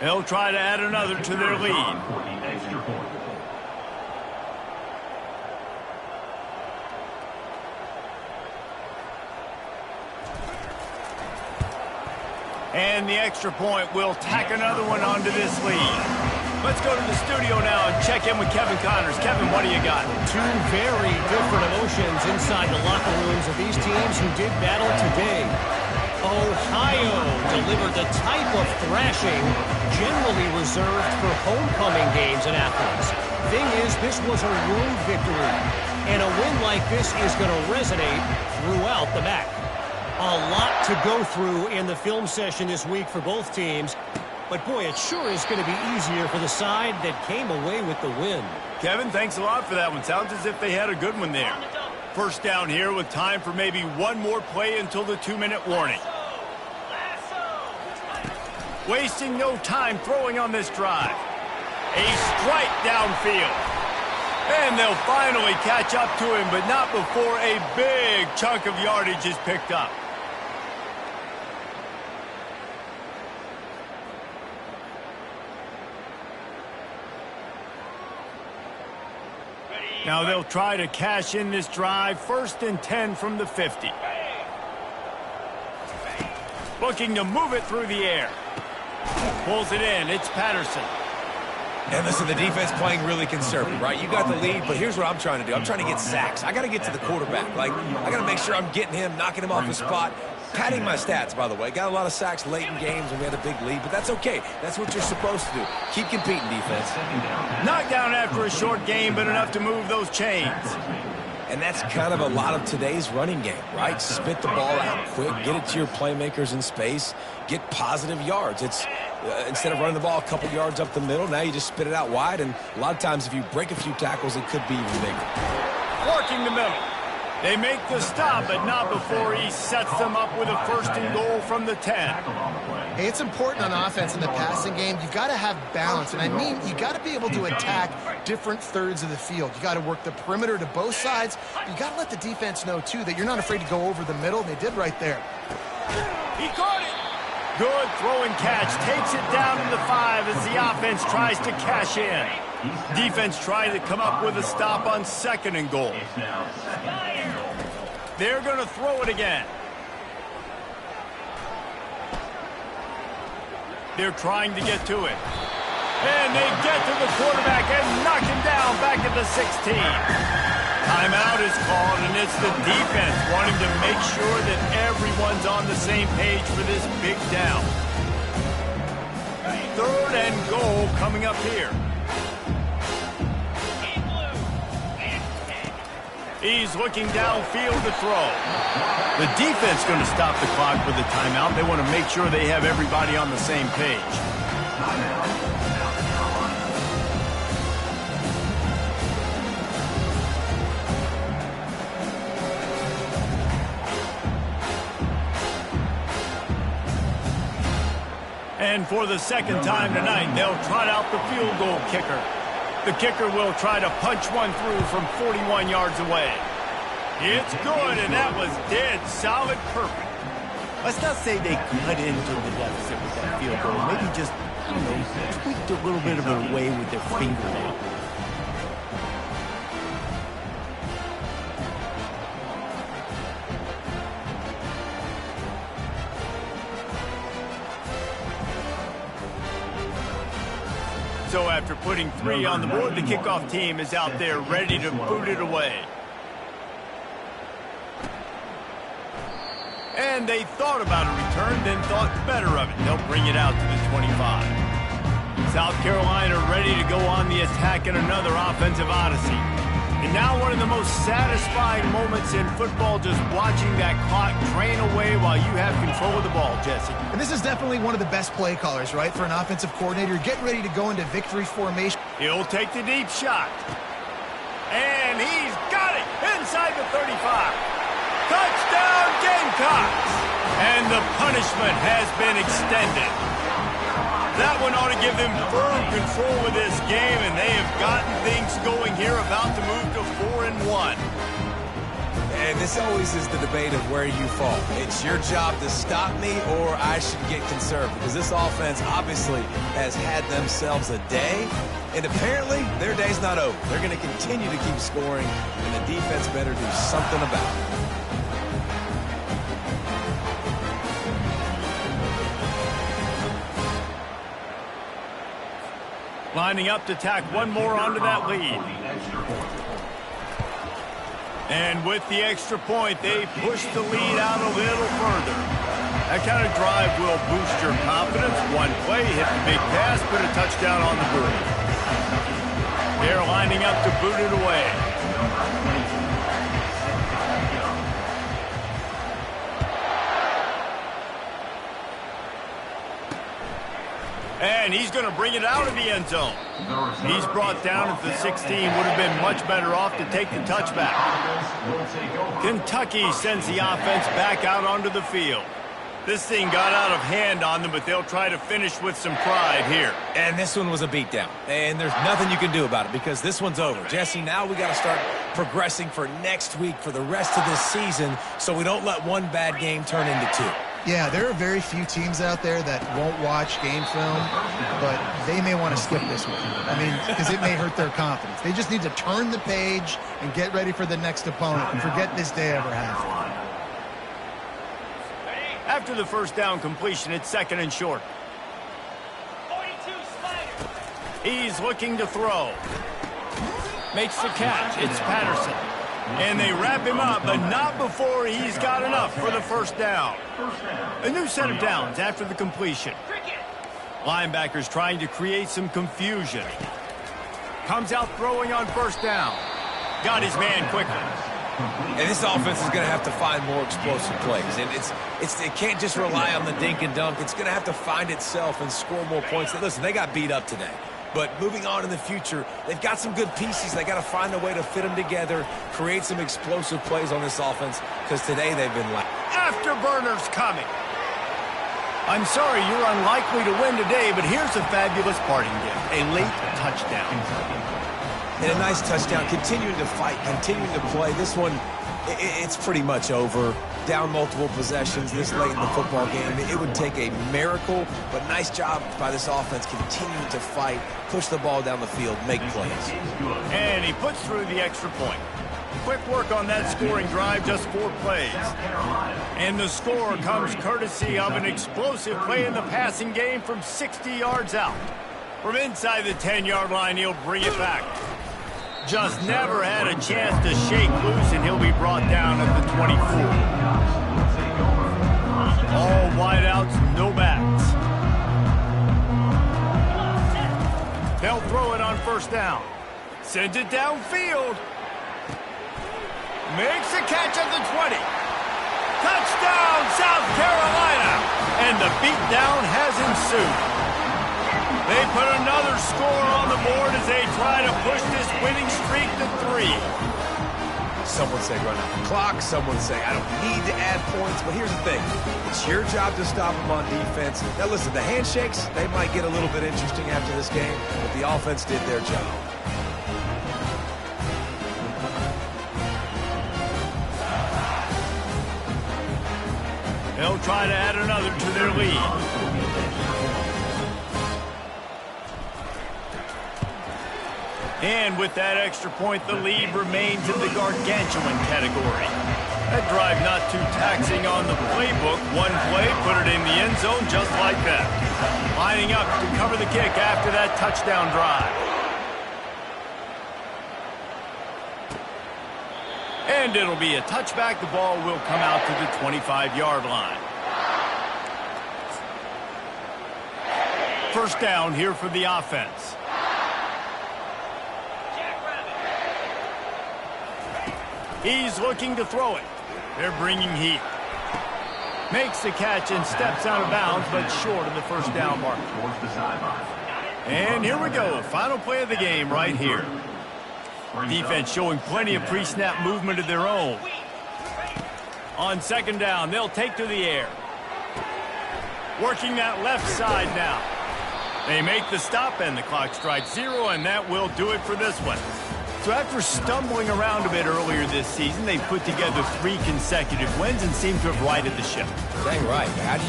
They'll try to add another to their lead. And the extra point will tack another one onto this lead. Let's go to the studio now and check in with Kevin Connors. Kevin, what do you got? 2 very different emotions inside the locker rooms of these teams who did battle today. Ohio delivered the type of thrashing generally reserved for homecoming games in Athens. Thing is, this was a road victory, and a win like this is going to resonate throughout the MAC. A lot to go through in the film session this week for both teams. But, boy, it sure is going to be easier for the side that came away with the win. Kevin, thanks a lot for that one. Sounds as if they had a good one there. First down here with time for maybe one more play until the 2-minute warning. Wasting no time throwing on this drive. A strike downfield. And they'll finally catch up to him, but not before a big chunk of yardage is picked up. Now they'll try to cash in this drive. 1st and 10 from the 50. Looking to move it through the air. Pulls it in. It's Patterson. And listen, the defense playing really conservative, right? You got the lead, but here's what I'm trying to do. I'm trying to get sacks. I got to get to the quarterback. Like, I got to make sure I'm getting him, knocking him off his spot. Padding my stats, by the way. Got a lot of sacks late in games when we had a big lead, but that's okay. That's what you're supposed to do. Keep competing, defense. Knocked down after a short game, but enough to move those chains. And that's kind of a lot of today's running game, right? Spit the ball out quick, get it to your playmakers in space, get positive yards. It's instead of running the ball a couple yards up the middle, now you just spit it out wide, and a lot of times if you break a few tackles, it could be even bigger. Working the middle. They make the stop, but not before he sets them up with a 1st and goal from the 10. Hey, it's important on offense in the passing game. You've got to have balance, and I mean you got to be able to attack different thirds of the field. You got to work the perimeter to both sides. You got to let the defense know, too, that you're not afraid to go over the middle. They did right there. He caught it. Good throw and catch. Takes it down to the 5 as the offense tries to cash in. Defense trying to come up with a stop on 2nd and goal. They're going to throw it again. They're trying to get to it. And they get to the quarterback and knock him down back at the 16. Timeout is called, and it's the defense wanting to make sure that everyone's on the same page for this big down. 3rd and goal coming up here. He's looking downfield to throw. The defense going to stop the clock with the timeout. They want to make sure they have everybody on the same page. And for the 2nd time tonight, they'll trot out the field goal kicker. The kicker will try to punch one through from 41 yards away. It's good, and that was dead solid perfect. Let's not say they cut into the deficit with that field goal. Maybe just, I don't know, tweaked a little bit of it away with their fingernail. So after putting 3 on the board, the kickoff team is out there ready to boot it away. And they thought about a return, then thought better of it. They'll bring it out to the 25. South Carolina ready to go on the attack in another offensive odyssey. And now one of the most satisfying moments in football, just watching that clock drain away while you have control of the ball, Jesse. And this is definitely one of the best play callers, right, for an offensive coordinator. Getting ready to go into victory formation. He'll take the deep shot. And he's got it inside the 35. Touchdown, Gamecocks! And the punishment has been extended. That one ought to give them firm control of this game, and they have gotten things going here, about to move to 4-1. And this always is the debate of where you fall. It's your job to stop me, or I should get conserved, because this offense obviously has had themselves a day, and apparently their day's not over. They're going to continue to keep scoring, and the defense better do something about it. Lining up to tack one more onto that lead. And with the extra point, they push the lead out a little further. That kind of drive will boost your confidence. One play, hit the big pass, put a touchdown on the board. They're lining up to boot it away. And he's going to bring it out of the end zone. He's brought down at the 16. Would have been much better off to take the touchback. Kentucky sends the offense back out onto the field. This thing got out of hand on them, but they'll try to finish with some pride here. And this one was a beatdown. And there's nothing you can do about it because this one's over. Jesse, now we got to start progressing for next week for the rest of this season so we don't let one bad game turn into two. Yeah, there are very few teams out there that won't watch game film, but they may want to skip this one. I mean, because it may hurt their confidence. They just need to turn the page and get ready for the next opponent and forget this day ever happened. After the first down completion, it's 2nd and short. He's looking to throw. Makes the catch. It's Patterson. And they wrap him up, but not before he's got enough for the first down. A new set of downs after the completion. Linebackers trying to create some confusion. Comes out throwing on first down. Got his man quickly. And this offense is going to have to find more explosive plays. And it can't just rely on the dink and dunk. It's going to have to find itself and score more points. Listen, they got beat up today. But moving on in the future, they've got some good pieces. They got to find a way to fit them together, create some explosive plays on this offense, because today they've been lacking. Afterburners coming. I'm sorry you're unlikely to win today, but here's a fabulous parting gift. A late touchdown. And a nice touchdown, continuing to fight, continuing to play. This one, it's pretty much over. Down multiple possessions this late in the football game. It would take a miracle, but nice job by this offense continuing to fight, push the ball down the field, make plays. And he puts through the extra point. Quick work on that scoring drive, just 4 plays. And the score comes courtesy of an explosive play in the passing game from 60 yards out. From inside the 10-yard line, he'll bring it back. Just never had a chance to shake loose, and he'll be brought down at the 24. All wideouts, no backs. They'll throw it on first down. Sends it downfield. Makes a catch at the 20. Touchdown, South Carolina! And the beatdown has ensued. They put another score on the board as they try to push this winning streak to 3. Some would say run out the clock. Some would say I don't need to add points. But here's the thing. It's your job to stop them on defense. Now, listen, the handshakes, they might get a little bit interesting after this game, but the offense did their job. They'll try to add another to their lead. And with that extra point, the lead remains in the gargantuan category. That drive not too taxing on the playbook. One play, put it in the end zone just like that. Lining up to cover the kick after that touchdown drive. And it'll be a touchback. The ball will come out to the 25-yard line. First down here for the offense. He's looking to throw it. They're bringing heat. Makes the catch and steps out of bounds, but short of the first down mark. And here we go. Final play of the game right here. Defense showing plenty of pre-snap movement of their own. On second down, they'll take to the air. Working that left side now. They make the stop, and the clock strikes 0, and that will do it for this one. So after stumbling around a bit earlier this season, they've put together 3 consecutive wins and seem to have righted the ship. Dang right. How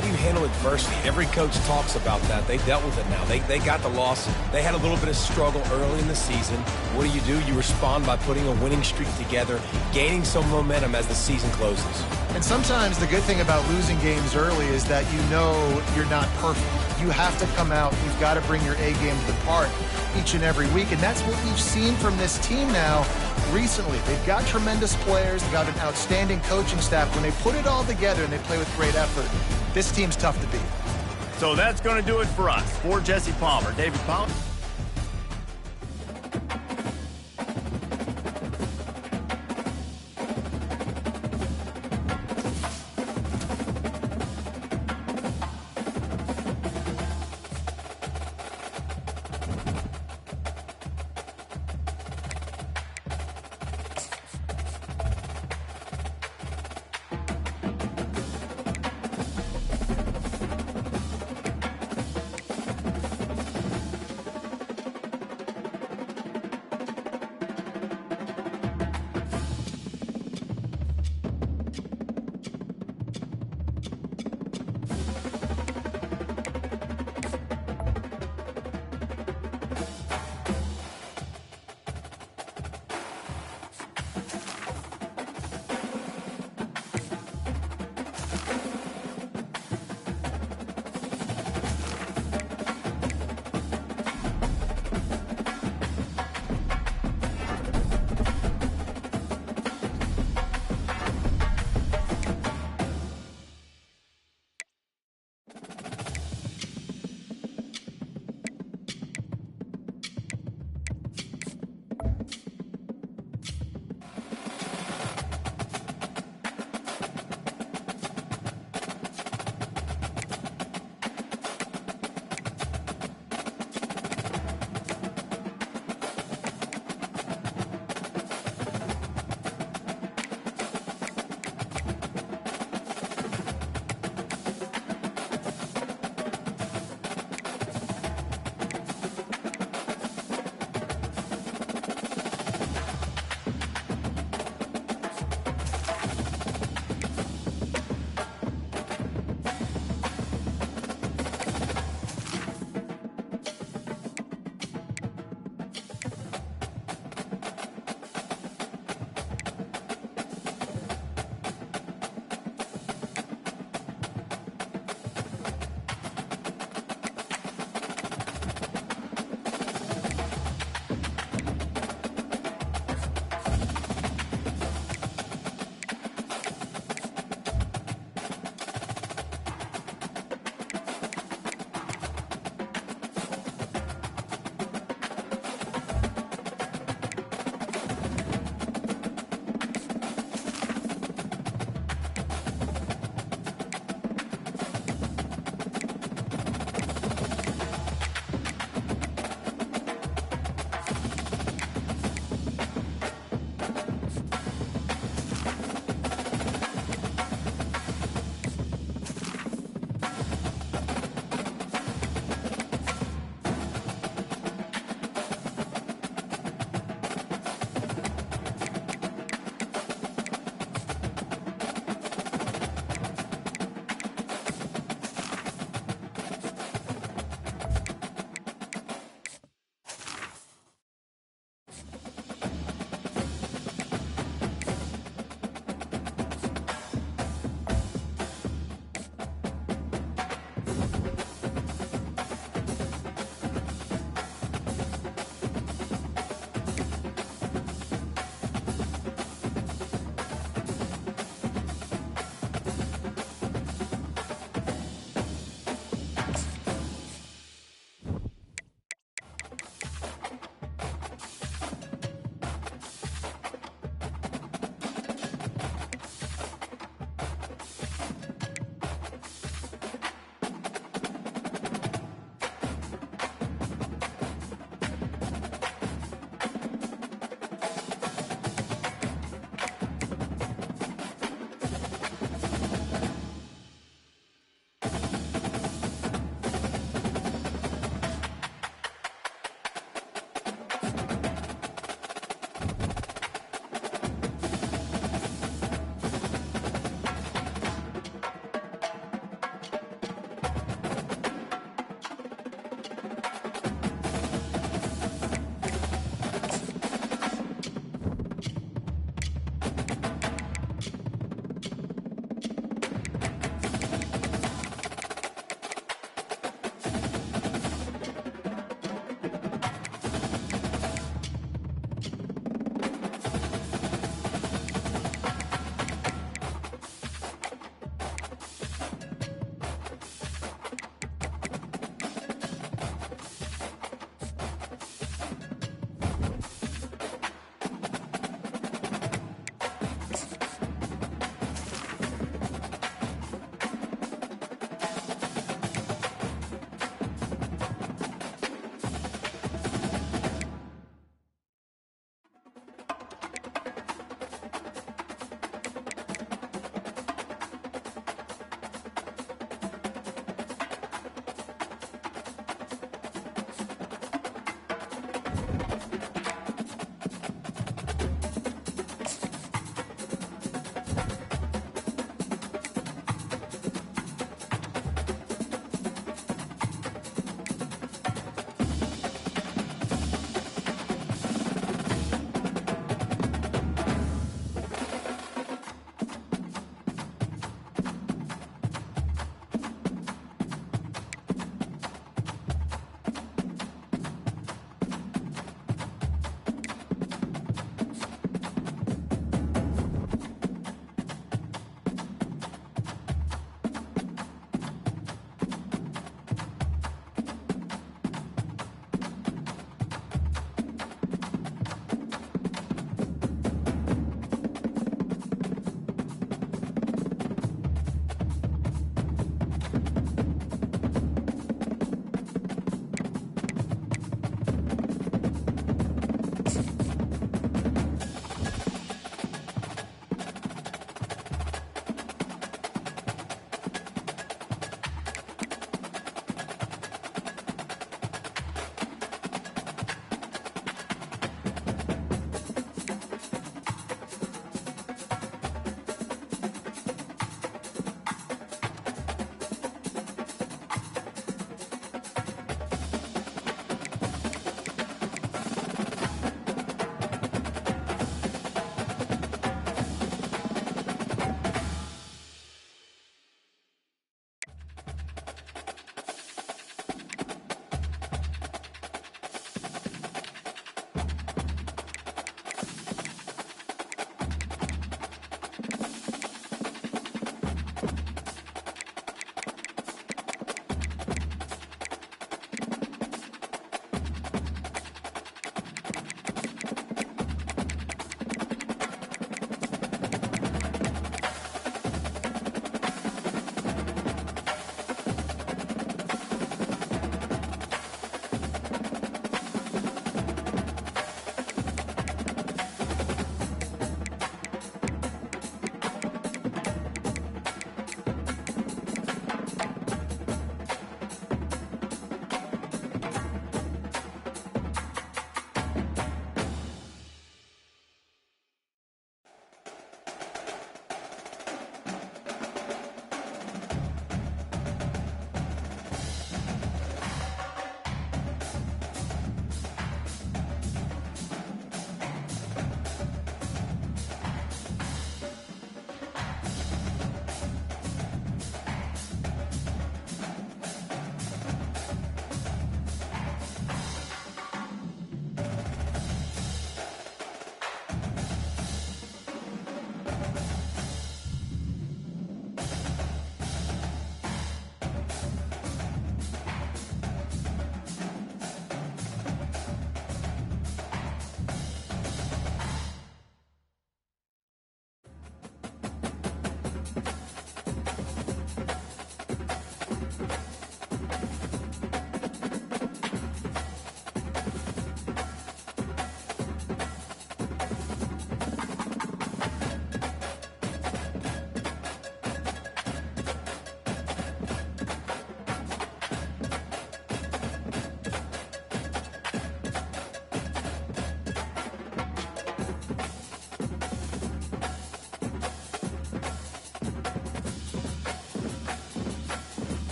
do you handle adversity? Every coach talks about that. They dealt with it now. They got the loss. They had a little bit of struggle early in the season. What do? You respond by putting a winning streak together, gaining some momentum as the season closes. And sometimes the good thing about losing games early is that you know you're not perfect. You have to come out. You've got to bring your A game to the park each and every week. And that's what we've seen from this team now recently. They've got tremendous players. They've got an outstanding coaching staff. When they put it all together and they play with great effort, this team's tough to beat. So that's going to do it for us. For Jesse Palmer, David Palmer.